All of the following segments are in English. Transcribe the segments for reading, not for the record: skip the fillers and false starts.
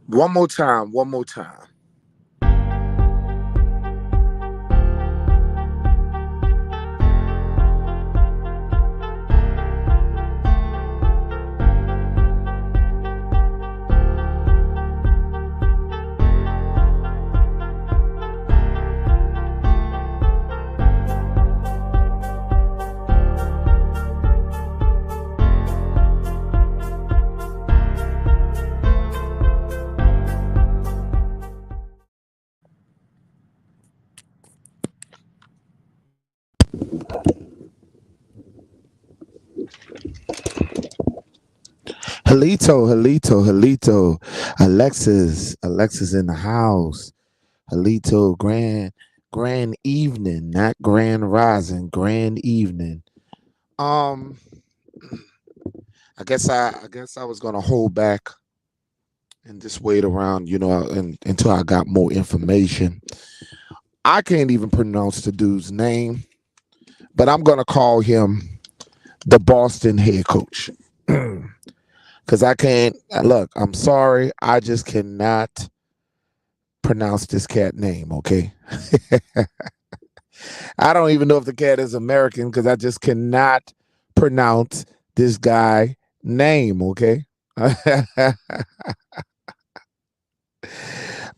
One more time. One more time. Halito. Alexis in the house. Halito, grand evening, not grand rising, grand evening. Um, I guess I was gonna hold back and just wait around, until I got more information. I can't even pronounce the dude's name, but I'm gonna call him the Boston head coach. Because I can't look, I'm sorry, I just cannot pronounce this cat name, okay? I don't even know if the cat is American because I just cannot pronounce this guy name, okay?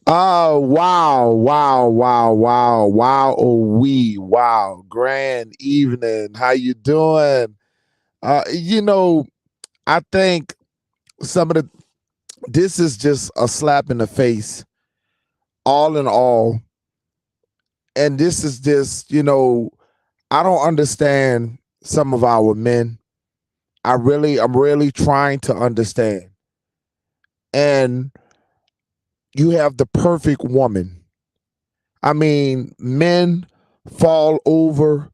Oh wow, wow, grand evening, how you doing? You know, I think some of the this is just a slap in the face, all in all. And this is just, I don't understand some of our men. I'm really trying to understand. And you have the perfect woman. I mean, men fall over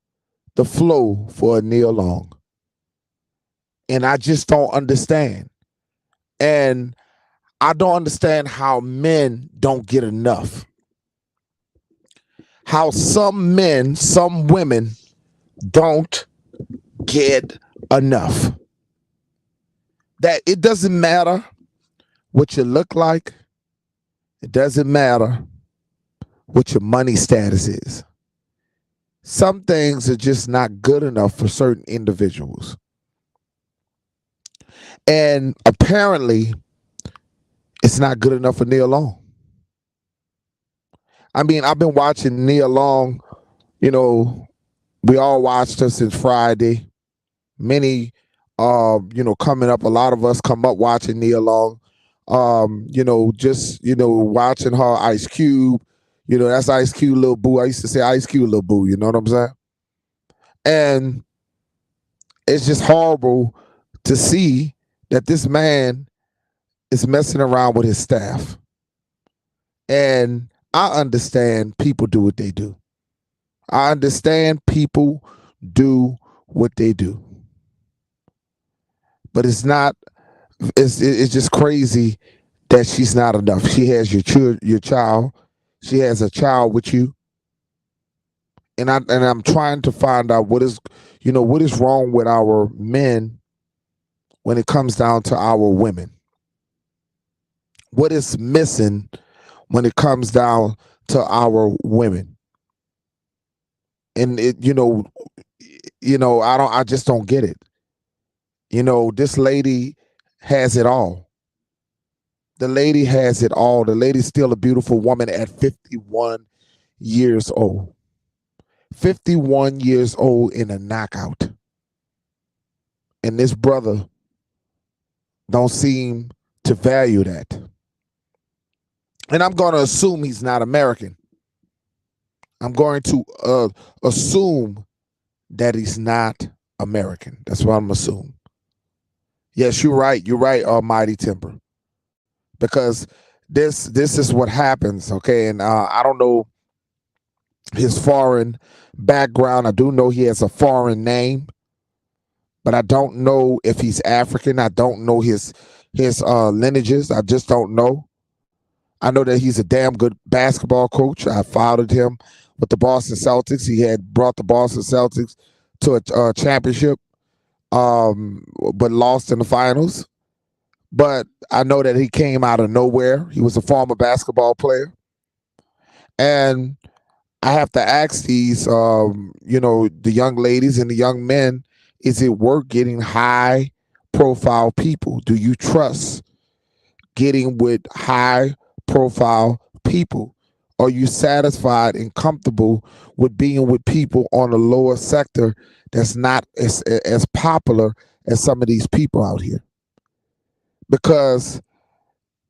the floor for a Neil Long. And I just don't understand. And I don't understand how men don't get enough. How some men, some women don't get enough. That it doesn't matter what you look like. It doesn't matter what your money status is. Some things are just not good enough for certain individuals. And apparently, it's not good enough for Neil Long. I mean, I've been watching Neil Long, you know, we all watched her since Friday. Many, coming up, a lot of us come up watching Neil Long. Watching her Ice Cube. That's Ice Cube little boo. I used to say Ice Cube little boo, you know what I'm saying? And it's just horrible to see that this man is messing around with his staff. And I understand people do what they do. I understand people do what they do. But it's just crazy that she's not enough. She has your child. She has a child with you. And I'm trying to find out what is wrong with our men when it comes down to our women. What is missing when it comes down to our women? And I just don't get it. This lady has it all. The lady has it all. The lady's still a beautiful woman at 51 years old. 51 years old in a knockout. And this brother don't seem to value that. And I'm going to assume he's not American. I'm going to assume that he's not American. That's what I'm assuming. Yes, you're right. You're right, Almighty Temper. Because this is what happens, okay? And I don't know his foreign background. I do know he has a foreign name, but I don't know if he's African. I don't know his lineages. I just don't know. I know that he's a damn good basketball coach. I followed him with the Boston Celtics. He had brought the Boston Celtics to a championship, but lost in the finals. but I know that he came out of nowhere. He was a former basketball player. And I have to ask these, the young ladies and the young men, is it worth getting high profile people? Do you trust getting with high profile people? Are you satisfied and comfortable with being with people on a lower sector that's not as popular as some of these people out here? Because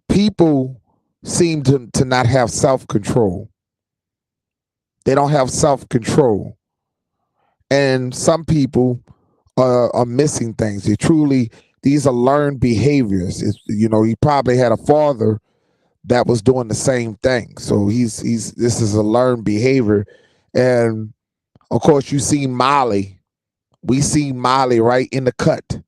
people seem to not have self control. They don't have self control. And some people are missing things. These are learned behaviors. He probably had a father that was doing the same thing. So this is a learned behavior. And of course, you see Molly. We see Molly right in the cut.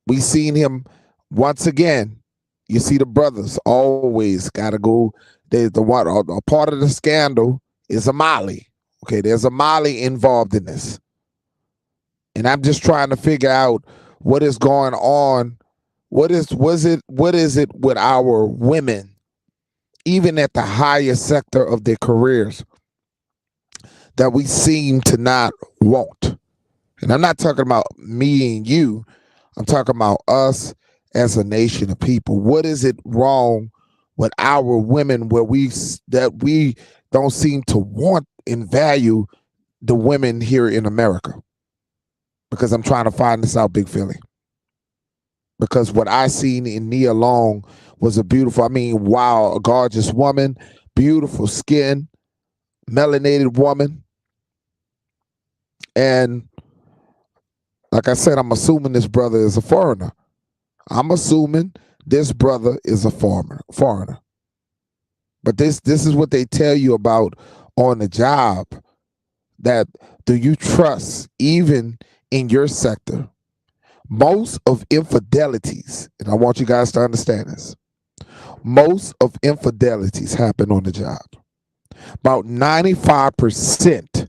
We seen him once again. You see the brothers always got to go. There's a part of the scandal is a Molly. Okay, there's a Molly involved in this. And I'm just trying to figure out what is going on. What is it with our women, even at the highest sector of their careers, that we seem to not want? And I'm not talking about me and you. I'm talking about us as a nation of people. What is it wrong with our women where we don't seem to want and value the women here in America? Because I'm trying to find this out, Big Philly. Because what I seen in Nia Long was a gorgeous woman, beautiful skin, melanated woman. And like I said, I'm assuming this brother is a foreigner. I'm assuming this brother is a foreigner. But this is what they tell you about on the job. That do you trust even in your sector? Most of infidelities, and I want you guys to understand this, most of infidelities happen on the job. About 95%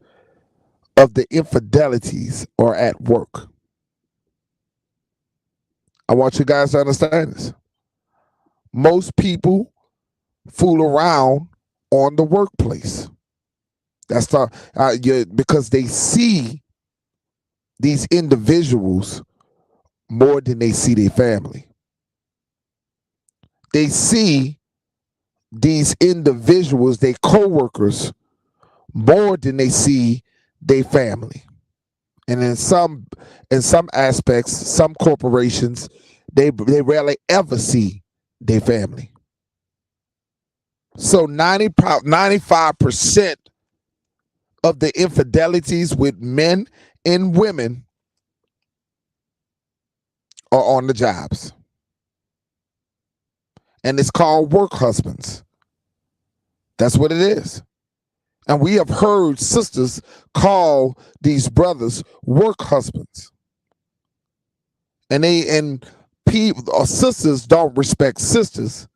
of the infidelities are at work. I want you guys to understand this. Most people fool around on the workplace. That's because they see these individuals more than they see their family. They see these individuals, their co-workers, more than they see their family. And in some aspects, some corporations, they rarely ever see their family. So 95% of the infidelities with men and women are on the jobs. And it's called work husbands. That's what it is. And we have heard sisters call these brothers work husbands. And sisters don't respect sisters,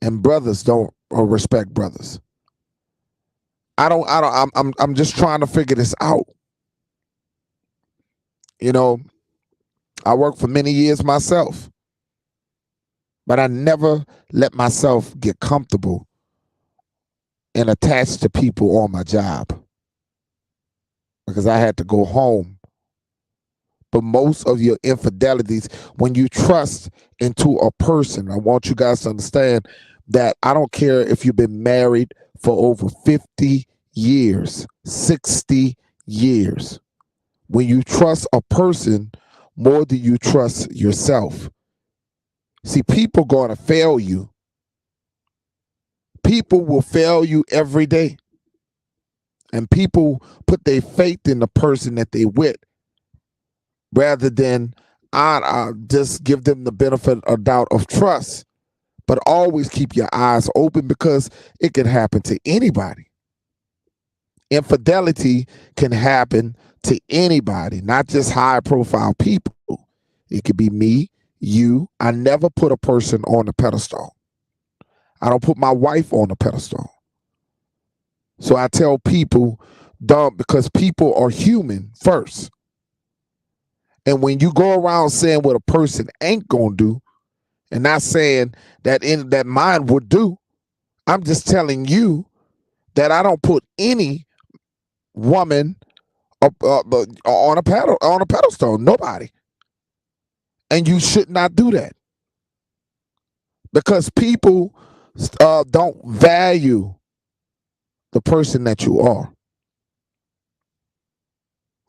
and brothers don't respect brothers. I'm just trying to figure this out. I worked for many years myself, but I never let myself get comfortable and attached to people on my job because I had to go home. But most of your infidelities, when you trust into a person, I want you guys to understand that I don't care if you've been married for over 50 years, 60 years. When you trust a person more than you trust yourself. See, people going to fail you. People will fail you every day. And people put their faith in the person that they with rather than just give them the benefit of doubt of trust. But always keep your eyes open because it can happen to anybody. Infidelity can happen to anybody, not just high profile people. It could be me, you. I never put a person on a pedestal. I don't put my wife on a pedestal. So I tell people, don't, because people are human first. And when you go around saying what a person ain't gonna do, And not saying that that mine would do. I'm just telling you that I don't put any woman on a pedestal. Nobody. And you should not do that, because people don't value the person that you are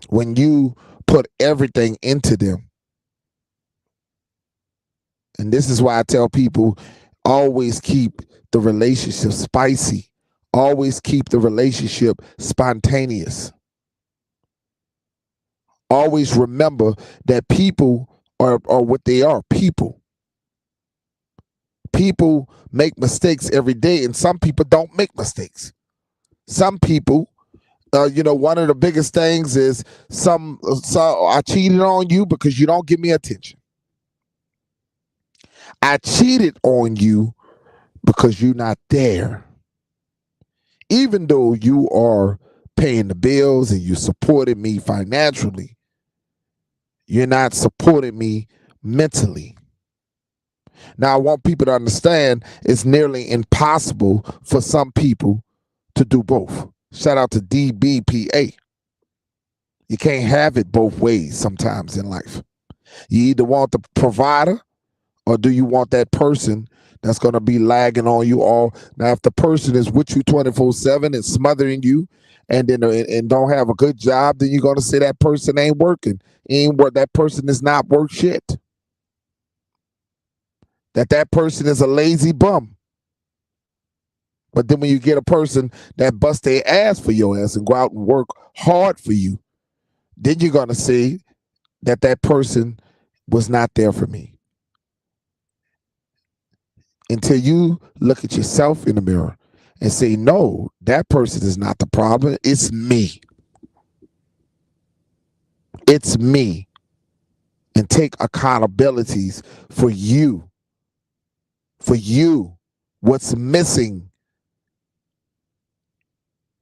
when you put everything into them. And this is why I tell people, always keep the relationship spicy. Always keep the relationship spontaneous. Always remember that people are what they are, people. People make mistakes every day, and some people don't make mistakes. Some people, one of the biggest things is I cheated on you because you don't give me attention. I cheated on you because you're not there. Even though you are paying the bills and you supported me financially, you're not supporting me mentally. Now, I want people to understand it's nearly impossible for some people to do both. Shout out to DBPA. You can't have it both ways sometimes in life. You either want the provider, or do you want that person that's going to be lagging on you all? Now, if the person is with you 24/7 and smothering you, and then and don't have a good job, then you're going to say that person ain't working. That person is not worth shit. That person is a lazy bum. But then when you get a person that busts their ass for your ass and go out and work hard for you, then you're going to say that person was not there for me. Until you look at yourself in the mirror and say, no, that person is not the problem. It's me. It's me. And take accountabilities for you. For you. What's missing?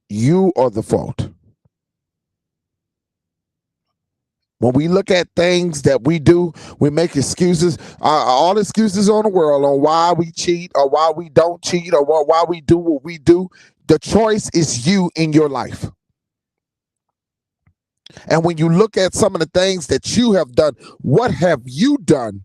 You are the fault. When we look at things that we do, we make excuses, all excuses on the world on why we cheat or why we don't cheat or why we do what we do. The choice is you in your life. And when you look at some of the things that you have done, what have you done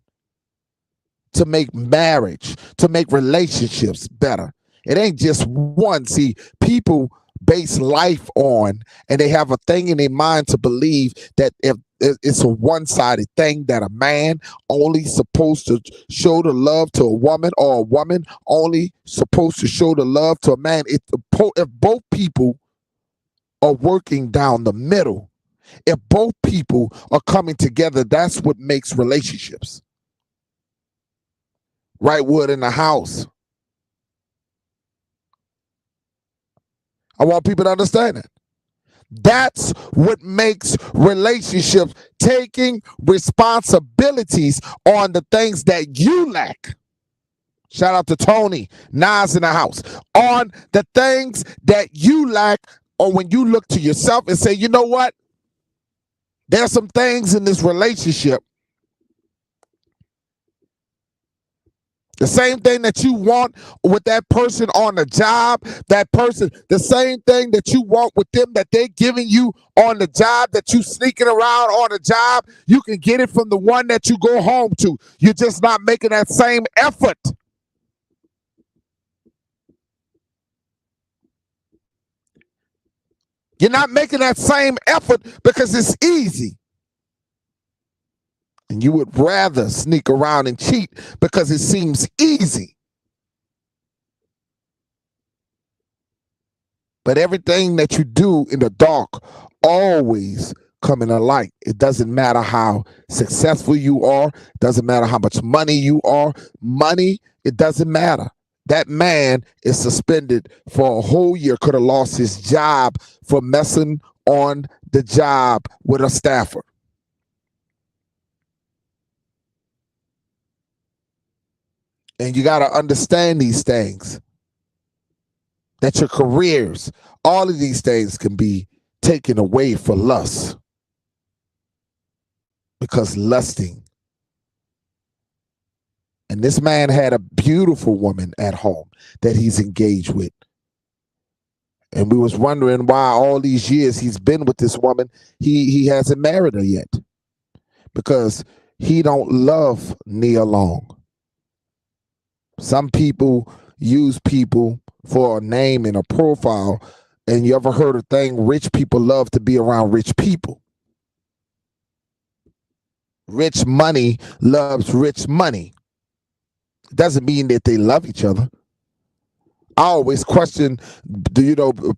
to make marriage, to make relationships better? It ain't just one. See, people base life on, and they have a thing in their mind to believe that if it's a one-sided thing, that a man only supposed to show the love to a woman, or a woman only supposed to show the love to a man. If both people are working down the middle, if both people are coming together, that's what makes relationships. Right wood in the house. I want people to understand that. That's what makes relationships, taking responsibilities on the things that you lack. Shout out to Tony, Nas in the house. On the things that you lack, or when you look to yourself and say, you know what? There's some things in this relationship. The same thing that you want with that person on the job, that person, the same thing that you want with them that they're giving you on the job, that you sneaking around on the job, you can get it from the one that you go home to. You're just not making that same effort. You're not making that same effort because it's easy. And you would rather sneak around and cheat because it seems easy. But everything that you do in the dark always come in the light. It doesn't matter how successful you are. It doesn't matter how much money you are. Money, it doesn't matter. That man is suspended for a whole year, could have lost his job for messing on the job with a staffer. And you got to understand these things. That your careers, all of these things can be taken away for lust. Because lusting and And this man had a beautiful woman at home that he's engaged with. And we was wondering why all these years he's been with this woman, he hasn't married her yet. Because he don't love Nia Long. Some people use people for a name and a profile. And you ever heard a thing, rich people love to be around rich people. Rich money loves rich money. It doesn't mean that they love each other. I always question,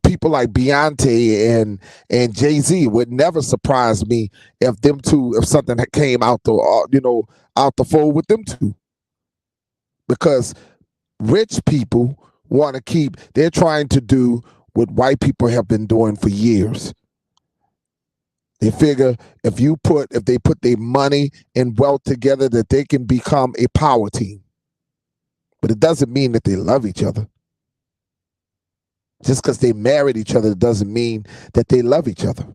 people like Beyonce and Jay-Z. Would never surprise me if something came out the fold with them two. Because rich people they're trying to do what white people have been doing for years. They figure if they put their money and wealth together, that they can become a power team. But it doesn't mean that they love each other. Just because they married each other doesn't mean that they love each other.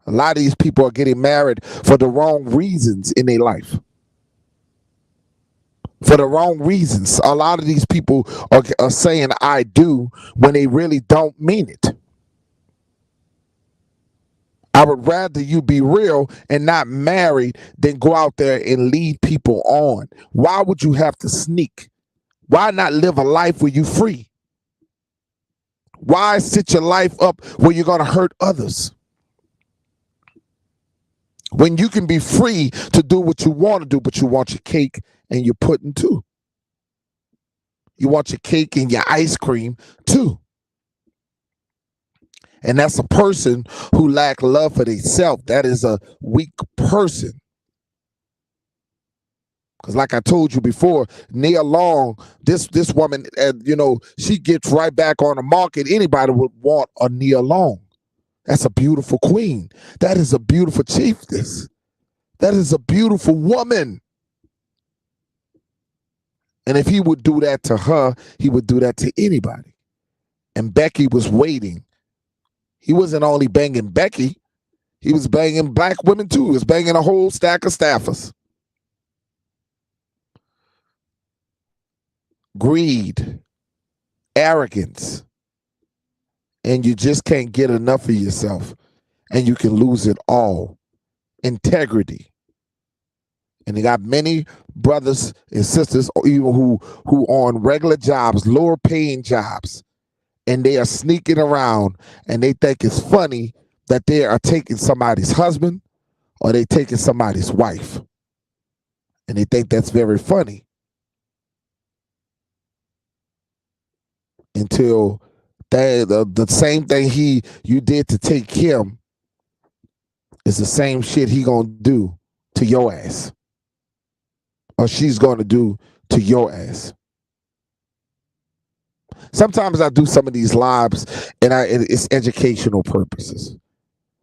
A lot of these people are getting married for the wrong reasons in their life. For the wrong reasons. A lot of these people are saying I do when they really don't mean it. I would rather you be real and not married than go out there and lead people on. Why would you have to sneak? Why not live a life where you're free? Why set your life up where you're going to hurt others? When you can be free to do what you want to do, but you want your cake and your pudding too. You want your cake and your ice cream too. And that's a person who lack love for themselves. That is a weak person. Because like I told you before, Nia Long, this woman, she gets right back on the market. Anybody would want a Nia Long. That's a beautiful queen. That is a beautiful chiefess. That is a beautiful woman. And if he would do that to her, he would do that to anybody. And Becky was waiting. He wasn't only banging Becky, he was banging black women too. He was banging a whole stack of staffers. Greed, arrogance, and you just can't get enough of yourself, and you can lose it all. Integrity. And you got many brothers and sisters even who on regular jobs, lower paying jobs, and they are sneaking around and they think it's funny that they are taking somebody's husband or they taking somebody's wife. And they think that's very funny. Until the same thing you did to take him is the same shit he gonna do to your ass. Or she's gonna do to your ass. Sometimes I do some of these lives and it's educational purposes.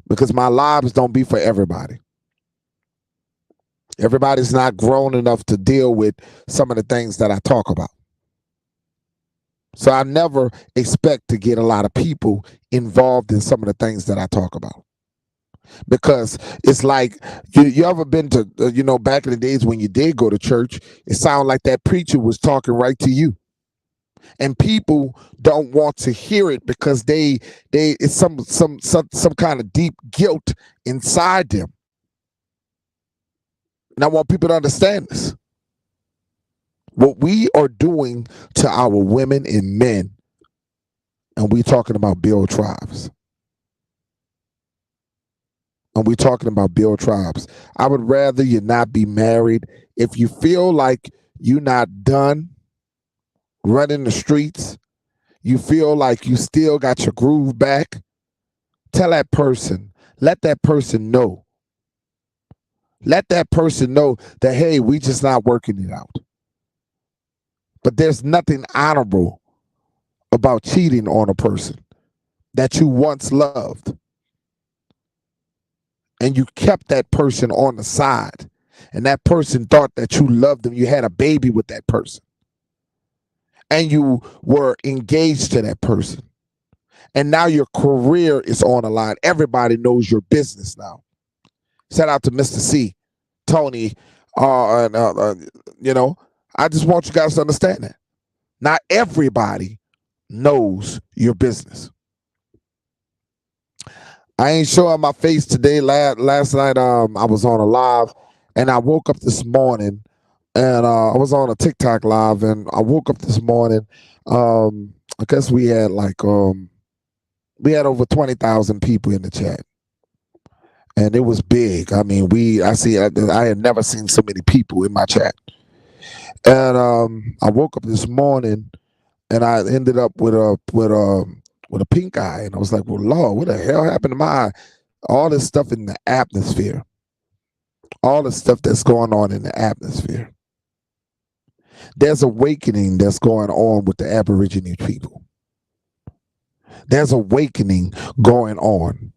Because my lives don't be for everybody. Everybody's not grown enough to deal with some of the things that I talk about. So I never expect to get a lot of people involved in some of the things that I talk about. Because it's like, you ever been to, back in the days when you did go to church, it sounded like that preacher was talking right to you. And people don't want to hear it because it's some kind of deep guilt inside them. And I want people to understand this. What we are doing to our women and men, and we're talking about Bill Tribes. And we're talking about Bill Tribes. I would rather you not be married. If you feel like you're not done running the streets, you feel like you still got your groove back, tell that person, let that person know. Let that person know that, hey, we just not working it out. But there's nothing honorable about cheating on a person that you once loved. And you kept that person on the side. And that person thought that you loved them. You had a baby with that person. And you were engaged to that person. And now your career is on the line. Everybody knows your business now. Shout out to Mr. C, Tony, And you know, I just want you guys to understand that not everybody knows your business. I ain't showing my face today. Last night, I was on a live, and I woke up this morning, and I was on a TikTok live, and I woke up this morning. I guess we had over 20,000 people in the chat, and it was big. I mean, I had never seen so many people in my chat, and I woke up this morning, and I ended up with a pink eye, and I was like, "Well, Lord, what the hell happened to my eye?" All this stuff in the atmosphere, all the stuff that's going on in the atmosphere. There's awakening that's going on with the Aborigine people. There's awakening going on.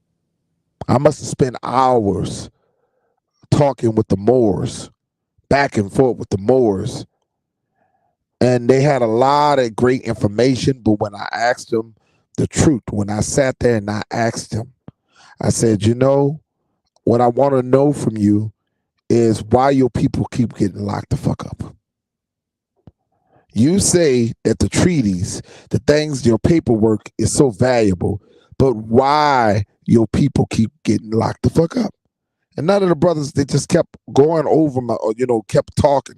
I must have spent hours talking with the Moors, back and forth with the Moors, and they had a lot of great information. But when I asked them the truth, when I sat there and I asked them, I said, you know, what I want to know from you is why your people keep getting locked the fuck up. You say that the treaties, the things, your paperwork is so valuable, but why your people keep getting locked the fuck up? And none of the brothers, they just kept going over kept talking,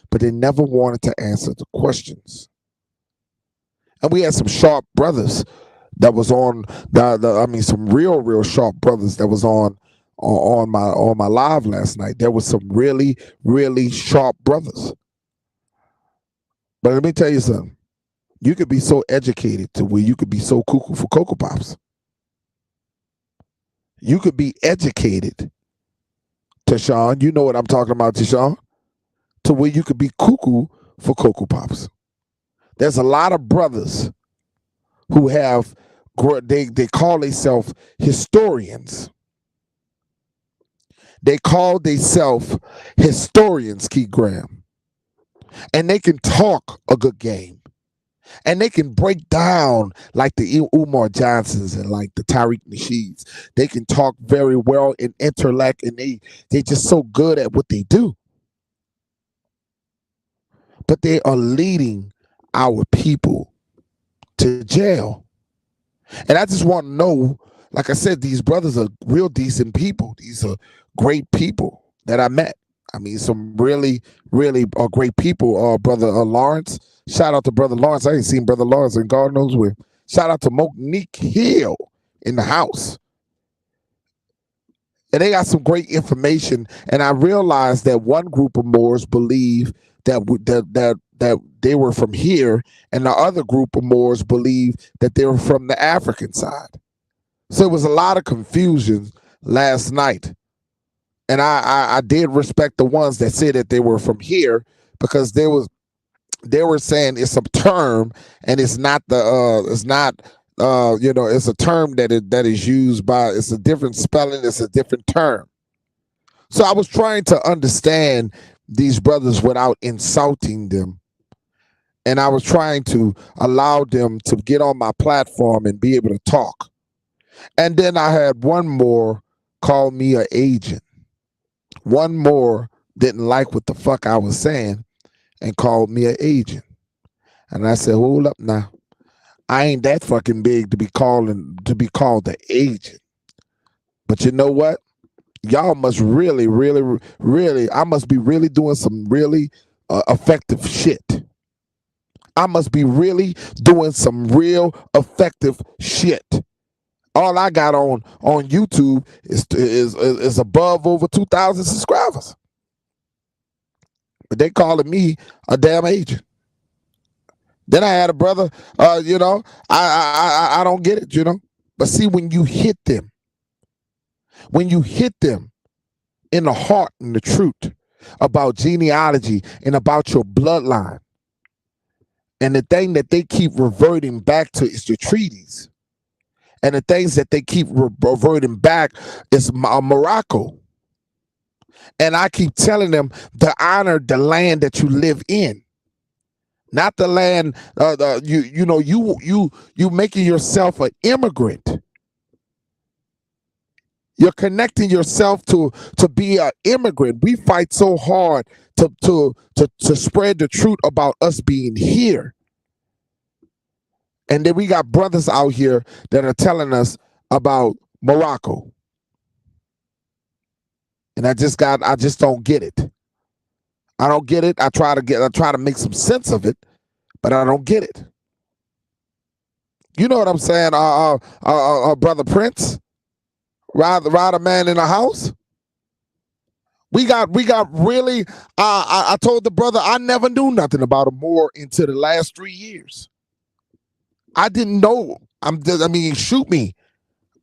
but they never wanted to answer the questions. And we had some sharp brothers that was on some real sharp brothers that was on my live last night. There was some really, really sharp brothers. But let me tell you something. You could be so educated to where you could be so cuckoo for Cocoa Pops. You could be educated, Tashawn. You know what I'm talking about, Tashawn. To where you could be cuckoo for Cocoa Pops. There's a lot of brothers who have, they call themselves historians. They call themselves historians, Keith Graham. And they can talk a good game. And they can break down like the Umar Johnsons and like the Tariq Nasheeds. They can talk very well and intellect, and they just so good at what they do. But they are leading our people to jail. And I just want to know, like I said, these brothers are real decent people. These are great people that I met. I mean, some really, really great people. Brother Lawrence. Shout out to Brother Lawrence. I ain't seen Brother Lawrence in God knows where. Shout out to Monique Hill in the house. And they got some great information. And I realized that one group of Moors believe that they were from here, and the other group of Moors believe that they were from the African side. So it was a lot of confusion last night. And I did respect the ones that said that they were from here, because they were saying it's a term, and it's not it's a term that is used by, it's a different spelling, it's a different term. So I was trying to understand these brothers without insulting them. And I was trying to allow them to get on my platform and be able to talk. And then I had one more call me an agent. One more didn't like what the fuck I was saying and called me an agent. And I said, hold up now. I ain't that fucking big to be called the agent. But you know what? Y'all must really, really, really, I must be really doing some really effective shit. I must be really doing some real effective shit. All I got on YouTube is above over 2,000 subscribers. But they calling me a damn agent. Then I had a brother, I don't get it, But see, when you hit them in the heart and the truth about genealogy and about your bloodline, and the thing that they keep reverting back to is the treaties. And the things that they keep reverting back is Morocco. And I keep telling them to honor the land that you live in. Not the land, you making yourself an immigrant. You're connecting yourself to be an immigrant. We fight so hard to spread the truth about us being here. And then we got brothers out here that are telling us about Morocco. And I just don't get it. I don't get it. I try to make some sense of it, but I don't get it. You know what I'm saying, brother Prince? Ride a man in the house. We got really. I told the brother I never knew nothing about a Moor until the last 3 years. I didn't know. I mean, shoot me.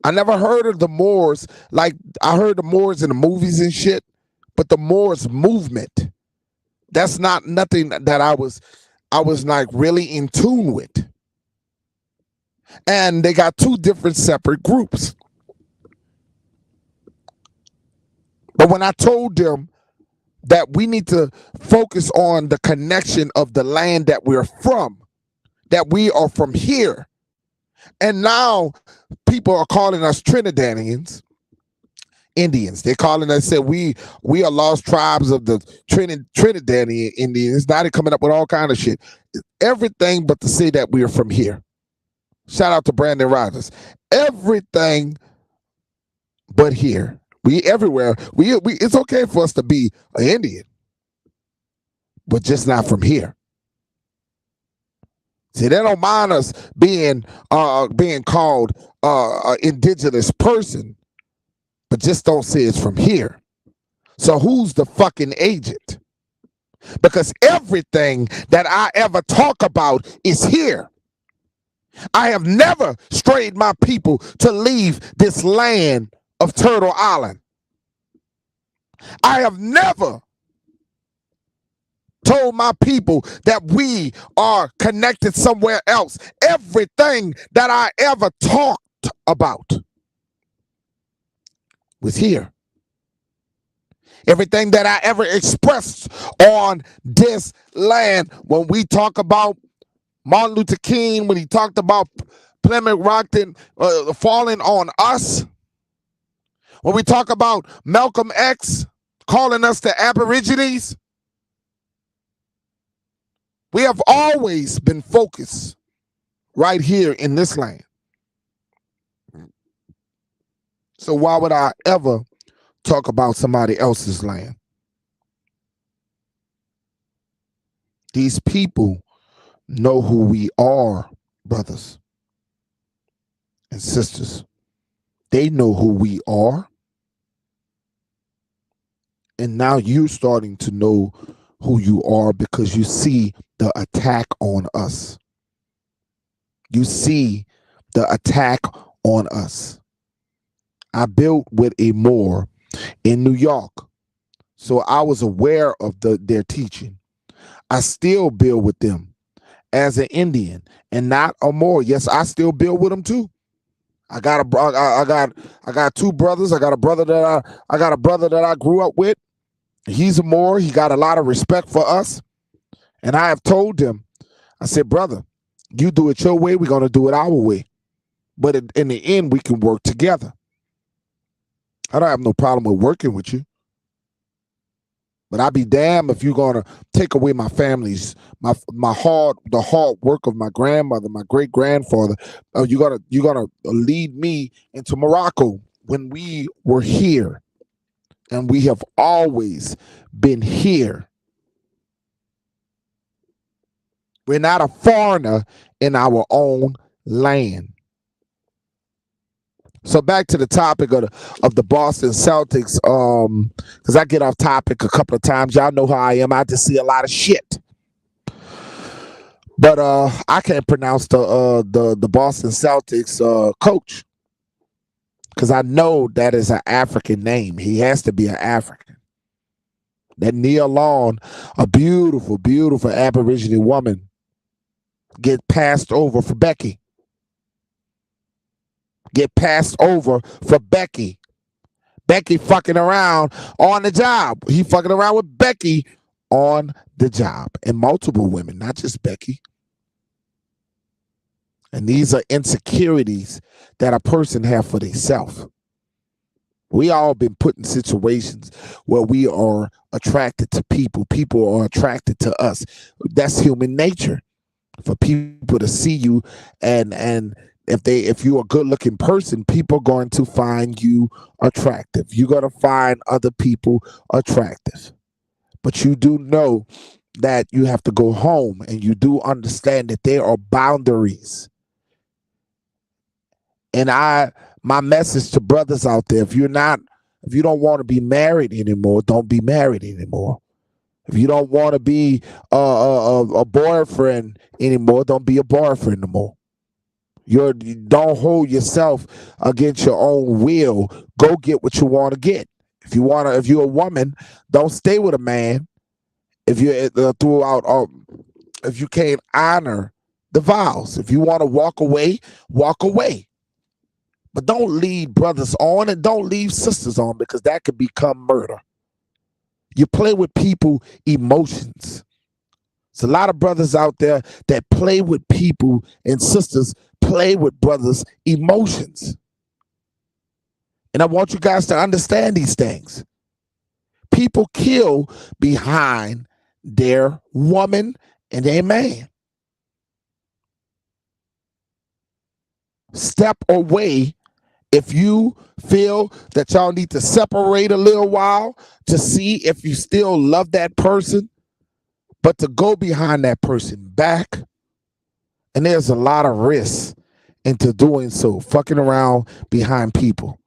I never heard of the Moors. Like, I heard the Moors in the movies and shit, but the Moors movement, that's not nothing that I was like really in tune with. And they got two different separate groups. But when I told them that we need to focus on the connection of the land that we're from, that we are from here, and now people are calling us Trinidadians, Indians. They're calling us, said we are lost tribes of the Trinidadian Indians. Now they're coming up with all kind of shit. Everything but to say that we are from here. Shout out to Brandon Rogers. Everything but here. We everywhere. We it's okay for us to be an Indian, but just not from here. See, they don't mind us being called an indigenous person, but just don't say it's from here. So who's the fucking agent? Because everything that I ever talk about is here. I have never strayed my people to leave this land of Turtle Island. I have never told my people that we are connected somewhere else. Everything that I ever talked about was here. Everything that I ever expressed on this land, when we talk about Martin Luther King, when he talked about Plymouth Rockton falling on us, when we talk about Malcolm X calling us the Aborigines, we have always been focused right here in this land. So why would I ever talk about somebody else's land? These people know who we are, brothers and sisters. They know who we are. And now you're starting to know who you are because you see the attack on us. You see the attack on us. I built with a Moor in New York, so I was aware of their teaching. I still build with them as an Indian and not a Moor. Yes, I still build with them too. I got two brothers. I got a brother that I grew up with. He's a Moor. He got a lot of respect for us. And I have told him, I said, brother, you do it your way, we're going to do it our way. But in the end, we can work together. I don't have no problem with working with you. But I'd be damned if you're going to take away my family's, the hard work of my grandmother, my great-grandfather. You're gonna lead me into Morocco when we were here. And we have always been here. We're not a foreigner in our own land. So back to the topic of the Boston Celtics, because I get off topic a couple of times. Y'all know how I am. I just see a lot of shit. But I can't pronounce the Boston Celtics coach, because I know that is an African name. He has to be an African. That Nia Long, a beautiful, beautiful Aborigine woman, get passed over for Becky. Get passed over for Becky. Becky fucking around on the job. He fucking around with Becky on the job. And multiple women, not just Becky. And these are insecurities that a person have for themselves. We all been put in situations where we are attracted to people. People are attracted to us. That's human nature. For people to see you, and if you're a good looking person, people are going to find you attractive. You're going to find other people attractive. But you do know that you have to go home, and you do understand that there are boundaries. And my message to brothers out there, if you don't want to be married anymore, don't be married anymore. If you don't want to be a boyfriend anymore, don't be a boyfriend anymore. You don't hold yourself against your own will. Go get what you want to get. If you're a woman, don't stay with a man. If you if you can't honor the vows. If you want to walk away, walk away. But don't lead brothers on, and don't leave sisters on, because that could become murder. You play with people emotions. There's a lot of brothers out there that play with people, and sisters play with brothers emotions. And I want you guys to understand these things. People kill behind their woman and their man. Step away if you feel that y'all need to separate a little while to see if you still love that person, but to go behind that person back. And there's a lot of risk into doing so, fucking around behind people.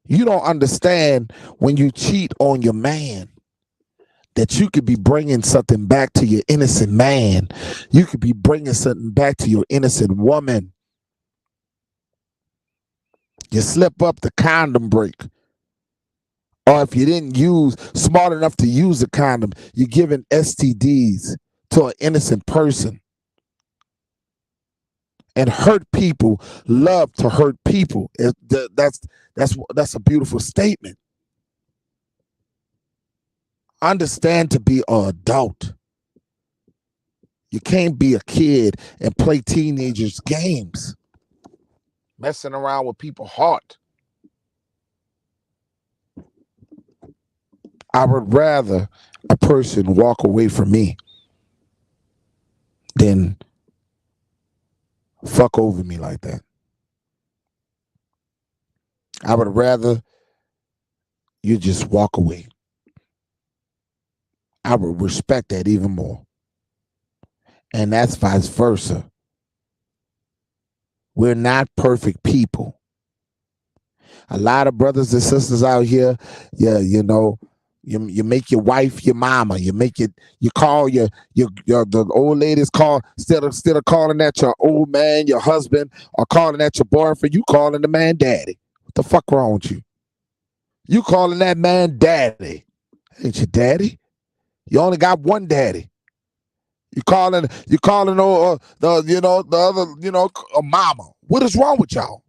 You don't understand when you cheat on your man that you could be bringing something back to your innocent man. You could be bringing something back to your innocent woman. You slip up, the condom break. Or if you didn't use smart enough to use a condom, you're giving STDs to an innocent person. And hurt people love to hurt people. That's a beautiful statement. Understand to be an adult. You can't be a kid and play teenagers' games, messing around with people's heart. I would rather a person walk away from me than fuck over me like that. I would rather you just walk away. I would respect that even more. And that's vice versa. We're not perfect people. A lot of brothers and sisters out here, you make your wife your mama. You call the old ladies, call instead of calling that your old man, your husband, or calling that your boyfriend, you calling the man daddy. What the fuck wrong with you? You calling that man daddy. Ain't your daddy? You only got one daddy. You calling the other, a mama. What is wrong with y'all?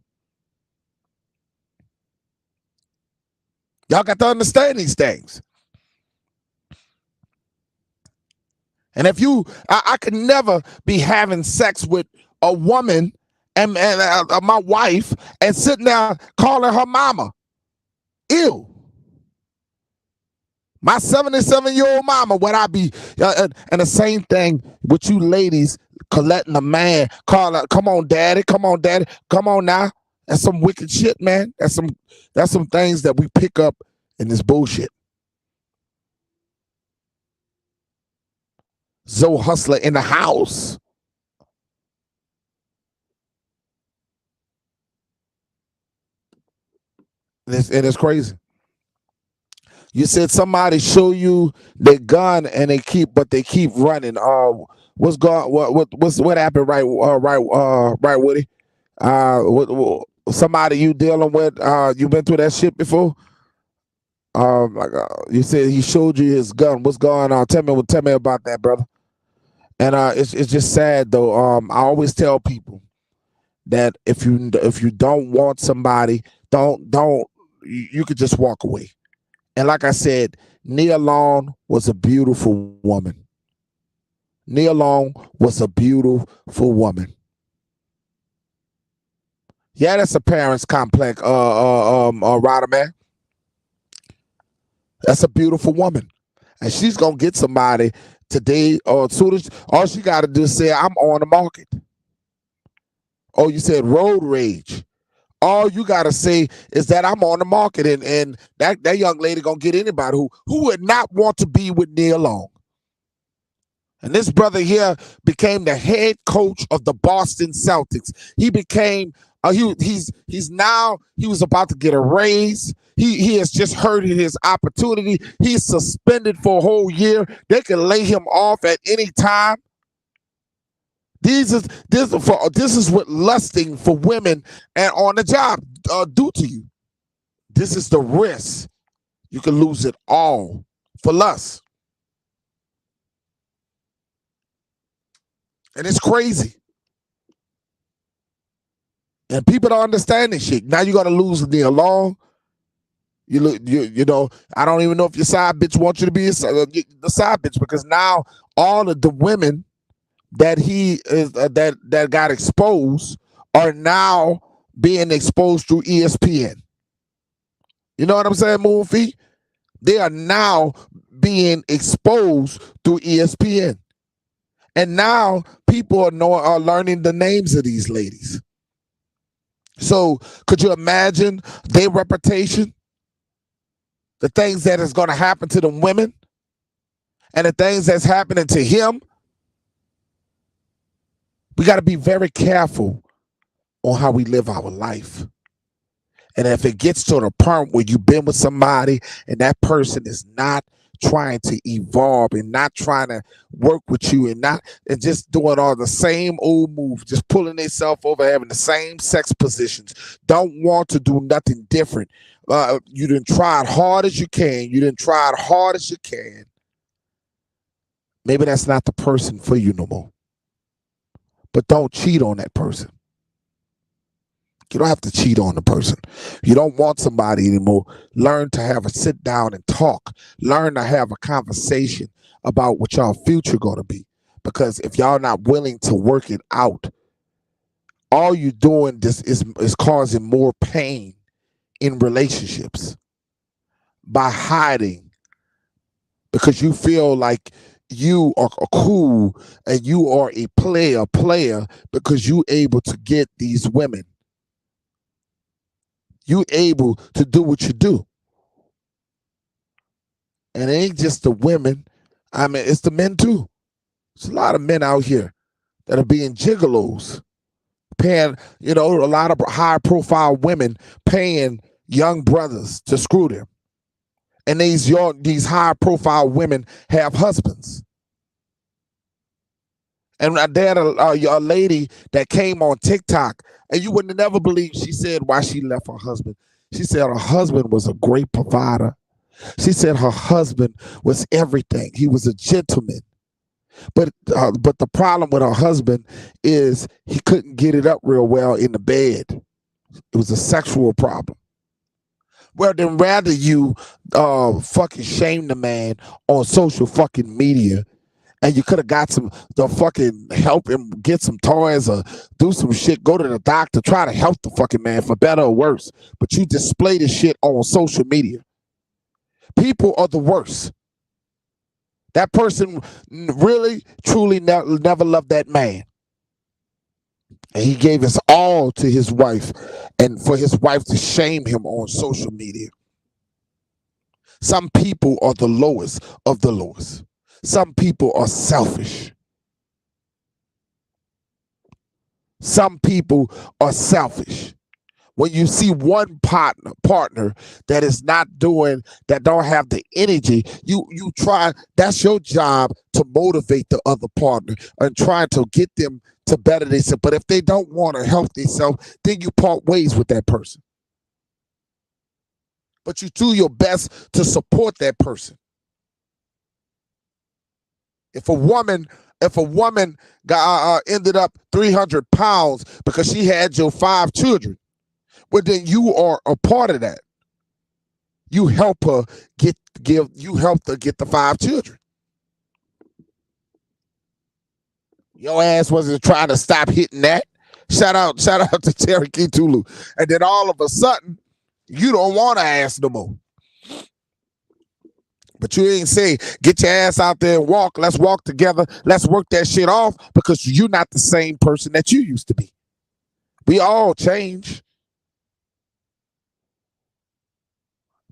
Y'all got to understand these things. And if I could never be having sex with a woman and my wife and sitting there calling her mama. Ew. My 77-year-old mama, would I be? And the same thing with you ladies, letting a man call her, come on, daddy, come on now. That's some wicked shit, man. That's some things that we pick up in this bullshit. Zoe Hustler in the house. It's crazy. You said somebody show you their gun and they keep running. What happened? Right, Woody. Somebody you dealing with? You been through that shit before? You said he showed you his gun. What's going on? Tell me about that, brother. And it's just sad though. I always tell people that if you don't want somebody, you could just walk away. And like I said, Nia Long was a beautiful woman. Nia Long was a beautiful woman. Yeah, that's a parents complex. Rider man, that's a beautiful woman, and she's gonna get somebody today or soon as all she got to do is say, "I'm on the market." Oh, you said road rage. All you gotta say is that I'm on the market, and that young lady gonna get anybody who would not want to be with Nia Long. And this brother here became the head coach of the Boston Celtics. He became he's now he was about to get a raise. He has just heard his opportunity. He's suspended for a whole year. They can lay him off at any time. This is what lusting for women and on the job do to you. This is the risk. You can lose it all for lust. And it's crazy. And people don't understand this shit. Now you're gonna lose Nia Long. You know, I don't even know if your side bitch wants you to be the side bitch, because now all of the women that he is that got exposed are now being exposed through ESPN. You know what I'm saying, Moon Feet? They are now being exposed through ESPN. And now people are learning the names of these ladies. So could you imagine their reputation? The things that is going to happen to the women and the things that's happening to him? We got to be very careful on how we live our life. And if it gets to the point where you've been with somebody and that person is not trying to evolve and not trying to work with you and just doing all the same old moves, just pulling themselves over, having the same sex positions, don't want to do nothing different. You didn't try as hard as you can. You didn't try as hard as you can. Maybe that's not the person for you no more. But don't cheat on that person. You don't have to cheat on the person. You don't want somebody anymore. Learn to have a sit down and talk. Learn to have a conversation about what y'all future gonna be. Because if y'all not willing to work it out, all you doing this is causing more pain in relationships by hiding, because you feel like you are cool and you are a player because you able to get these women. You able to do what you do. And it ain't just the women. I mean, it's the men too. There's a lot of men out here that are being gigolos, paying, a lot of high profile women paying young brothers to screw them. And these high profile women have husbands. And I had a lady that came on TikTok, and you would never believe, she said why she left her husband. She said her husband was a great provider. She said her husband was everything. He was a gentleman. But the problem with her husband is he couldn't get it up real well in the bed. It was a sexual problem. Well, then rather you fucking shame the man on social fucking media, and you could have got the fucking help him get some toys or do some shit, go to the doctor, try to help the fucking man for better or worse. But you display this shit on social media. People are the worst. That person really, truly never loved that man. And he gave his all to his wife, and for his wife to shame him on social media. Some people are the lowest of the lowest. Some people are selfish. Some people are selfish. When you see one partner that is not doing, that don't have the energy, you try, that's your job to motivate the other partner and try to get them to better themselves. But if they don't want to help themselves, then you part ways with that person. But you do your best to support that person. If a woman got ended up 300 pounds because she had your 5 children, well, then you are a part of that. You help her get the 5 children. Your ass wasn't trying to stop hitting that. Shout out to Cherokee Tulu. And then all of a sudden, you don't want to ask no more. But you ain't say, get your ass out there and walk. Let's walk together. Let's work that shit off, because you're not the same person that you used to be. We all change.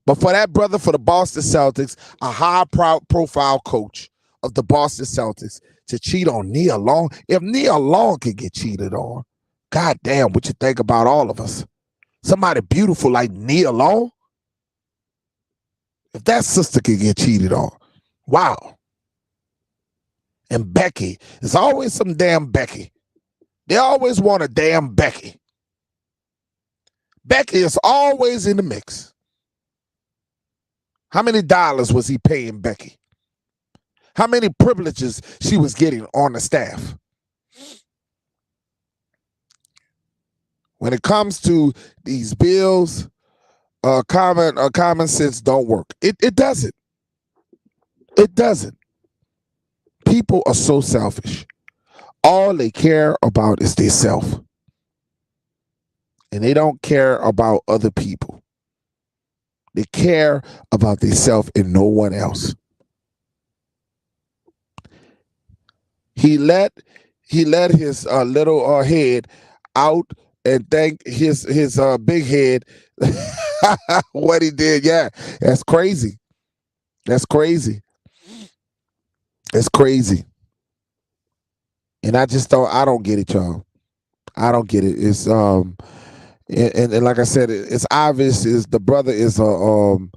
But for that brother, for the Boston Celtics, a high profile coach of the Boston Celtics, to cheat on Nia Long, if Nia Long could get cheated on, god damn, what you think about all of us? Somebody beautiful like Nia Long? If that sister could get cheated on, wow. And Becky, there's always some damn Becky. They always want a damn Becky. Becky is always in the mix. How many dollars was he paying Becky? How many privileges she was getting on the staff? When it comes to these bills, common sense don't work. It doesn't. It doesn't. People are so selfish. All they care about is their self. And they don't care about other people. They care about themselves and no one else. He let his little head out and thank his big head what he did. Yeah, that's crazy. That's crazy. That's crazy. And I don't get it, y'all. I don't get it. It's and like I said, it's obvious is the brother is an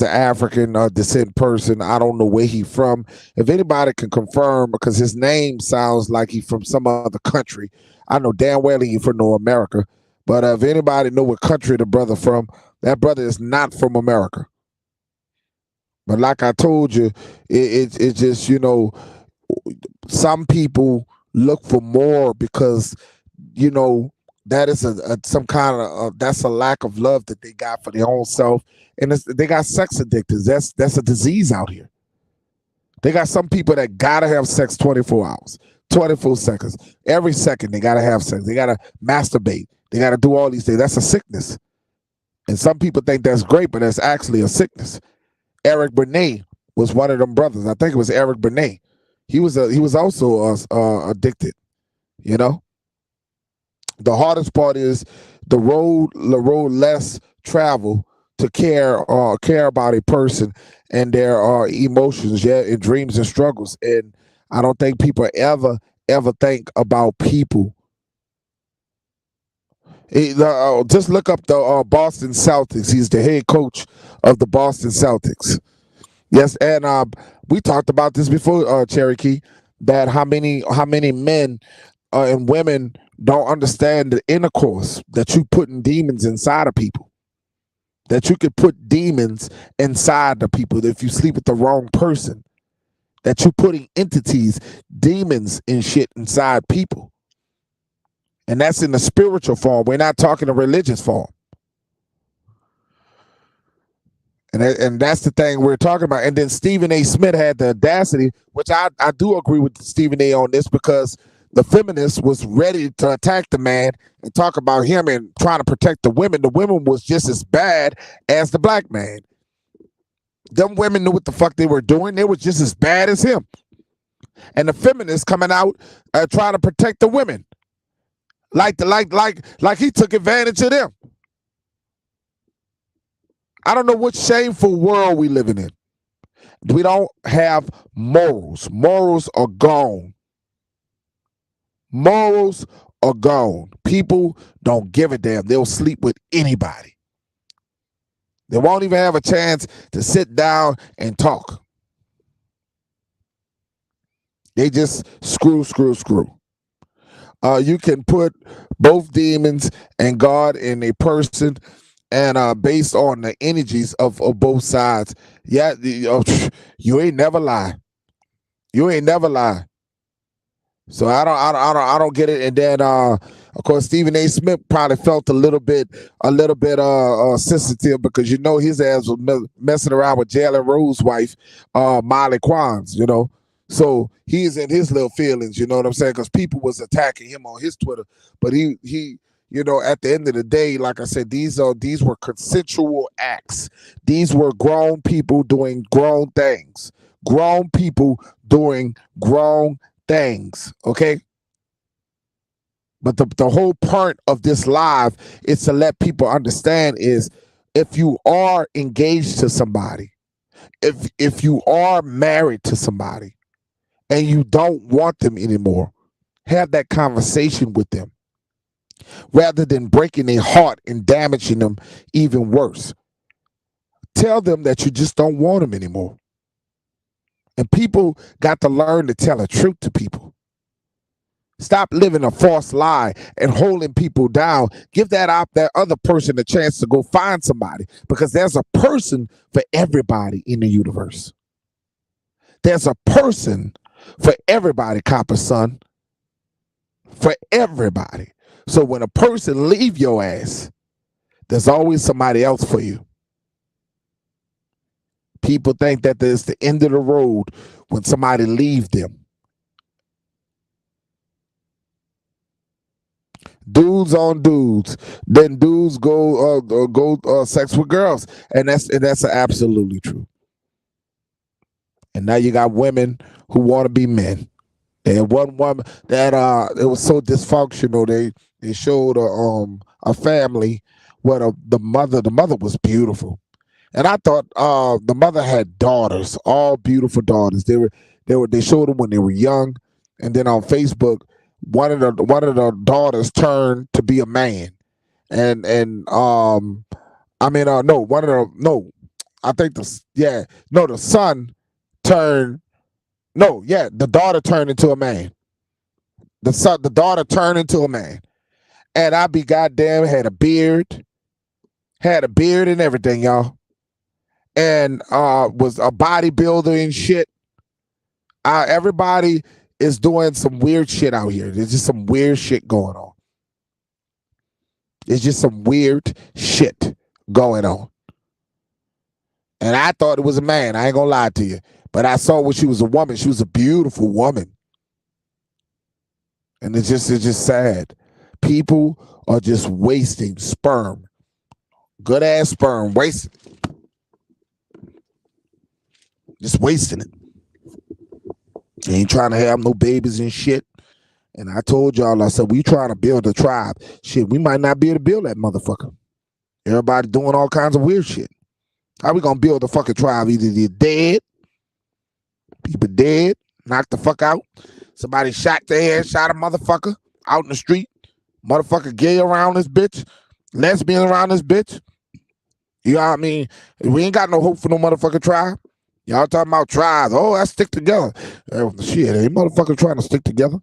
African descent person. I don't know where he from. If anybody can confirm, because his name sounds like he from some other country. I know damn well he from North America. But if anybody know what country the brother from, that brother is not from America. But like I told you, it's just, you know, some people look for more because, you know, that is some kind of that's a lack of love that they got for their own self, and they got sex addicted. That's a disease out here. They got some people that gotta have sex 24 hours, 24 seconds, every second they gotta have sex. They gotta masturbate. They gotta do all these things. That's a sickness, and some people think that's great, but that's actually a sickness. Eric Benet was one of them brothers. I think it was Eric Benet. He was also addicted. You know. The hardest part is the road less travel to care about a person and their emotions, yeah, and dreams and struggles. And I don't think people ever think about people. Just look up the Boston Celtics. He's the head coach of the Boston Celtics. Yes, and we talked about this before, Cherokee, that how many men and women don't understand the intercourse, that you putting demons inside of people, that you could put demons inside the people if you sleep with the wrong person, that you putting entities, demons and shit inside people. And that's in the spiritual form. We're not talking a religious form. And that's the thing we're talking about. And then Stephen A. Smith had the audacity, which I do agree with Stephen A. on this, because the feminist was ready to attack the man and talk about him and trying to protect the women. The women was just as bad as the black man. Them women knew what the fuck they were doing. They were just as bad as him. And the feminists coming out trying to protect the women, like he took advantage of them. I don't know what shameful world we living in. We don't have morals. Morals are gone. Morals are gone. People don't give a damn. They'll sleep with anybody. They won't even have a chance to sit down and talk. They just screw. You can put both demons and God in a person, and based on the energies of both sides. Yeah, you ain't never lie. You ain't never lie. So I don't get it. And then of course Stephen A. Smith probably felt a little bit sensitive, because you know his ass was messing around with Jalen Rose's wife, Molly Quans, you know. So he's in his little feelings, you know what I'm saying? Because people was attacking him on his Twitter, but at the end of the day, like I said, these were consensual acts. These were grown people doing grown things. Grown people doing grown things. Okay. But the whole point of this live is to let people understand is if you are engaged to somebody, if you are married to somebody and you don't want them anymore, have that conversation with them rather than breaking their heart and damaging them even worse. Tell them that you just don't want them anymore. And people got to learn to tell the truth to people. Stop living a false lie and holding people down. Give that other person a chance to go find somebody, because there's a person for everybody in the universe. There's a person for everybody, copper son. For everybody. So when a person leave your ass, there's always somebody else for you. People think that there's the end of the road when somebody leaves them. Dudes on dudes, then dudes go sex with girls, and that's absolutely true. And now you got women who want to be men. And one woman that it was so dysfunctional. They showed a family where the mother was beautiful, and I thought the mother had daughters, all beautiful daughters. They showed them when they were young, and then on Facebook, one of the daughters turned to be a man, and no, one of the no, I think the son turned. No, yeah, the daughter turned into a man. The daughter turned into a man, and I be goddamn had a beard and everything, y'all, and was a bodybuilder and shit. Everybody is doing some weird shit out here. There's just some weird shit going on. There's just some weird shit going on. And I thought it was a man. I ain't gonna lie to you. But I saw when she was a woman. She was a beautiful woman. And it's just sad. People are just wasting sperm. Good ass sperm. Wasting. Just wasting it. They ain't trying to have no babies and shit. And I told y'all, I said, we trying to build a tribe. Shit, we might not be able to build that motherfucker. Everybody doing all kinds of weird shit. How we gonna build a fucking tribe? Either you're dead, people dead, knocked the fuck out. Somebody shot their head, shot a motherfucker out in the street. Motherfucker gay around this bitch. Lesbian around this bitch. You know what I mean? We ain't got no hope for no motherfucking tribe. Y'all talking about tribes. Oh, let's stick together. Shit, ain't motherfuckers trying to stick together.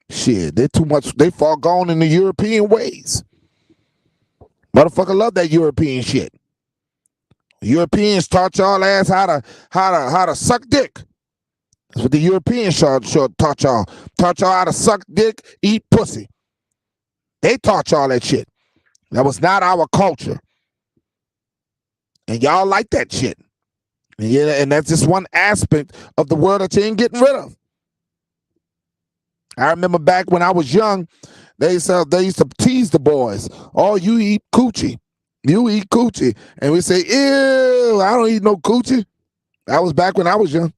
Shit, they too much. They far gone in the European ways. Motherfucker love that European shit. Europeans taught y'all ass how to suck dick. That's what the Europeans taught y'all. Taught y'all how to suck dick, eat pussy. They taught y'all that shit. That was not our culture. And y'all like that shit. And that's just one aspect of the world that you ain't getting rid of. I remember back when I was young, they used to tease the boys. Oh, you eat coochie. You eat coochie. And we say, ew, I don't eat no coochie. That was back when I was young.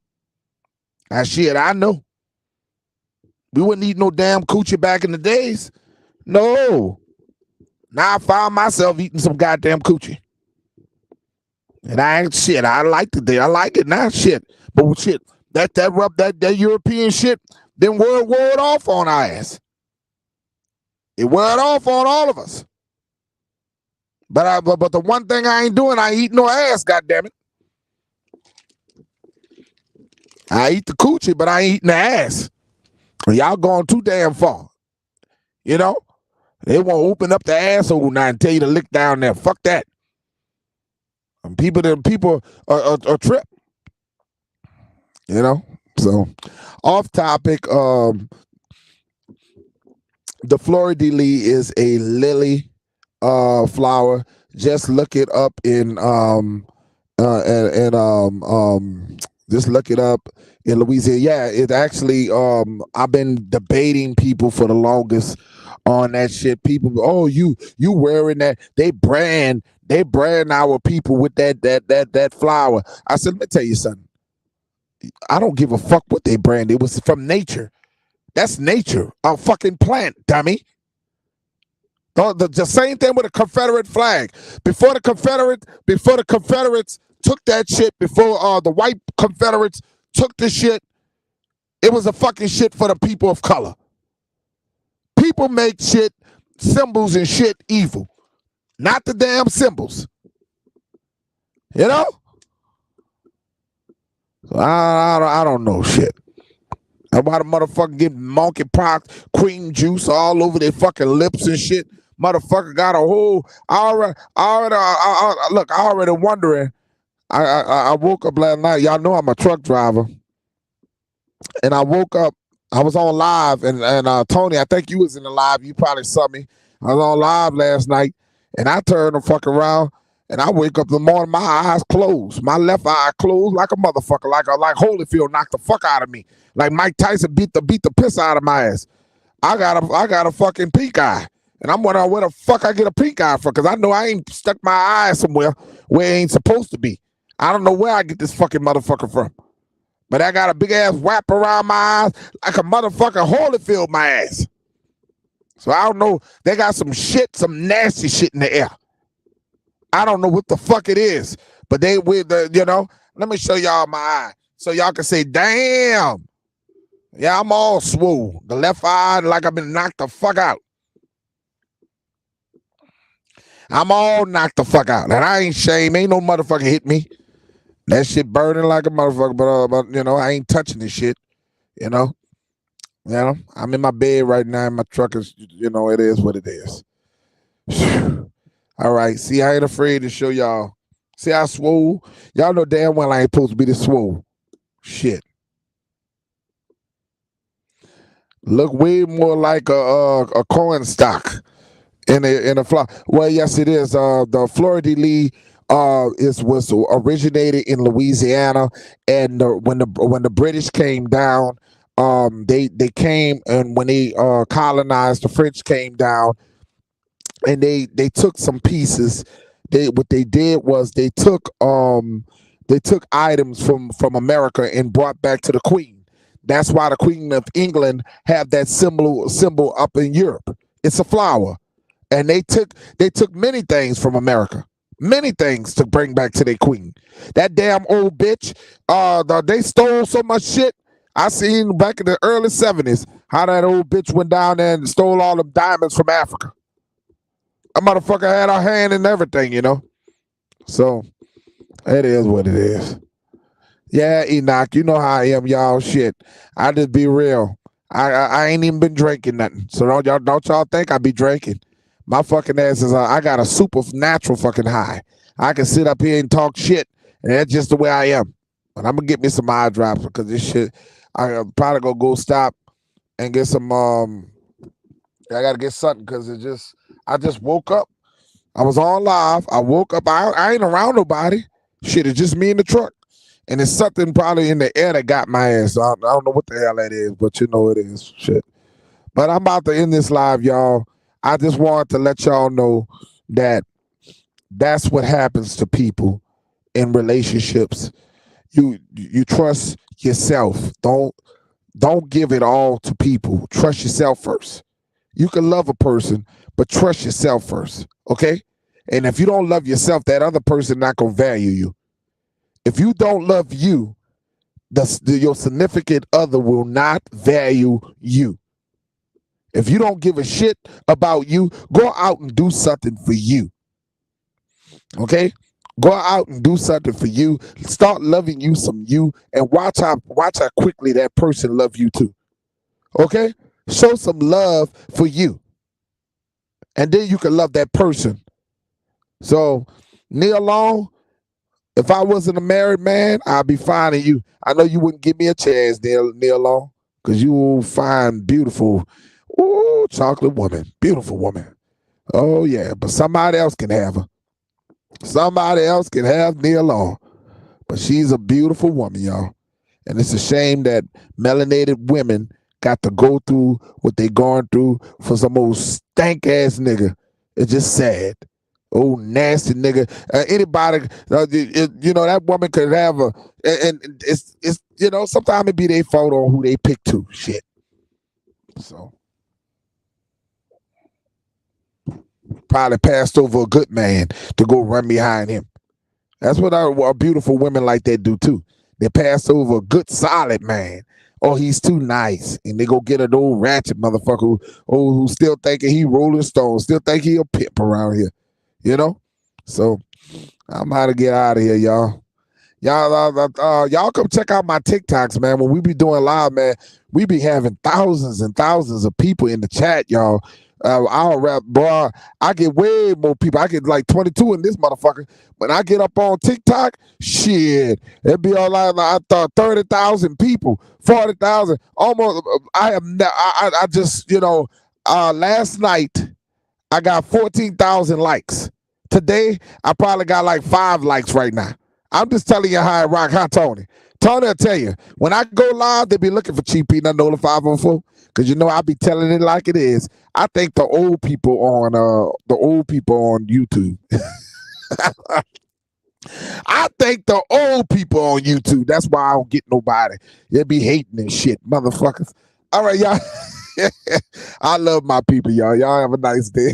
Shit, I know. We wouldn't eat no damn coochie back in the days. No. Now I found myself eating some goddamn coochie. And I liked it there. I like it now, shit. But shit, that European shit, then wore it off on our ass. It wore it off on all of us. But the one thing I ain't doing, I ain't eating no ass, goddammit. I eat the coochie, but I ain't eating the ass. Y'all going too damn far. You know? They won't open up the asshole now and tell you to lick down there. Fuck that. And people are trip. You know? So, off topic, the fleur-de-lis is a lily flower. Just look it up in Just look it up in Louisiana. Yeah, it actually. I've been debating people for the longest on that shit. People, oh, you wearing that? They brand our people with that flower. I said, let me tell you something. I don't give a fuck what they brand. It was from nature. That's nature. A fucking plant, dummy. The same thing with a Confederate flag. Before the Confederates took that shit, before the white Confederates took the shit, it was a fucking shit for the people of color. People make shit, symbols and shit evil. Not the damn symbols. You know? So I don't know shit. About a motherfucker getting monkeypox, cream juice all over their fucking lips and shit. Motherfucker got a whole. I already wondering. I woke up last night. Y'all know I'm a truck driver, and I woke up. I was on live, and Tony, I think you was in the live. You probably saw me. I was on live last night, and I turned the fuck around, and I wake up in the morning, my eyes closed, my left eye closed like a motherfucker, like Holyfield knocked the fuck out of me, like Mike Tyson beat the piss out of my ass. I got a fucking pink eye. And I'm wondering where the fuck I get a pink eye from, because I know I ain't stuck my eye somewhere where it ain't supposed to be. I don't know where I get this fucking motherfucker from. But I got a big ass wrap around my eyes like a motherfucker Holyfield my ass. So I don't know. They got some shit, some nasty shit in the air. I don't know what the fuck it is. But they with the, let me show y'all my eye. So y'all can say, damn. Yeah, I'm all swole. The left eye like I've been knocked the fuck out. I'm all knocked the fuck out. And I ain't shame. Ain't no motherfucker hit me. That shit burning like a motherfucker. But I ain't touching this shit. I'm in my bed right now. And my truck is, it is what it is. All right. See, I ain't afraid to show y'all. See how swole? Y'all know damn well I ain't supposed to be this swole. Shit. Look way more like a corn stalk. In a flower. Well, yes, it is. The Fleur de Lis was originated in Louisiana, and when the British came down, they came, and when they colonized, the French came down, and they took some pieces. What they did was they took items from America and brought back to the Queen. That's why the Queen of England have that symbol up in Europe. It's a flower. And they took many things from America, many things to bring back to their queen. That damn old bitch, they stole so much shit. I seen back in the early 70s how that old bitch went down there and stole all them diamonds from Africa. A motherfucker had her hand in everything, So it is what it is. Yeah, Enoch, you know how I am, y'all. Shit, I just be real. I ain't even been drinking nothing, so don't y'all think I be drinking. My fucking ass is, I got a supernatural fucking high. I can sit up here and talk shit, and that's just the way I am. But I'm going to get me some eye drops because this shit, I probably going to go stop and get some, I got to get something because I just woke up. I was on live. I woke up. I ain't around nobody. Shit, it's just me in the truck. And it's something probably in the air that got my ass. I don't know what the hell that is, but it is. Shit. But I'm about to end this live, y'all. I just wanted to let y'all know that that's what happens to people in relationships. You trust yourself. Don't give it all to people. Trust yourself first. You can love a person, but trust yourself first. Okay? And if you don't love yourself, that other person not gonna value you. If you don't love you, your significant other will not value you. If you don't give a shit about you, go out and do something for you. Okay? Go out and do something for you. Start loving you some you, and watch how quickly that person love you too. Okay? Show some love for you. And then you can love that person. So, Neil Long, if I wasn't a married man, I'd be finding you. I know you wouldn't give me a chance, Neil Long, because you will find beautiful. Ooh, chocolate woman. Beautiful woman. Oh, yeah. But somebody else can have her. Somebody else can have Neil Long. But she's a beautiful woman, y'all. And it's a shame that melanated women got to go through what they going through for some old stank ass nigga. It's just sad. Oh, nasty nigga. Anybody, that woman could have and it's sometimes it be their fault on who they pick to. Shit. So probably passed over a good man to go run behind him. That's what our beautiful women like that do too. They pass over a good solid man. Oh, he's too nice. And they go get an old ratchet motherfucker who still thinking he Rolling Stone, still think he a pimp around here. So I'm how to get out of here, y'all. Y'all come check out my TikToks, man. When we be doing live, man, we be having thousands and thousands of people in the chat, y'all. I'll rap, bro. I get way more people. I get like 22 in this motherfucker. When I get up on TikTok, shit, it'd be all like I thought 30,000 people, 40,000, almost. I just last night I got 14,000 likes. Today I probably got like 5 likes right now. I'm just telling you how I rock, huh, Tony? Tony will tell you, when I go live, they be looking for Cheap Pete Nola 504, because I be telling it like it is. I think the old people on YouTube. I think the old people on YouTube. That's why I don't get nobody. They be hating and shit, motherfuckers. All right, y'all. I love my people, y'all. Y'all have a nice day.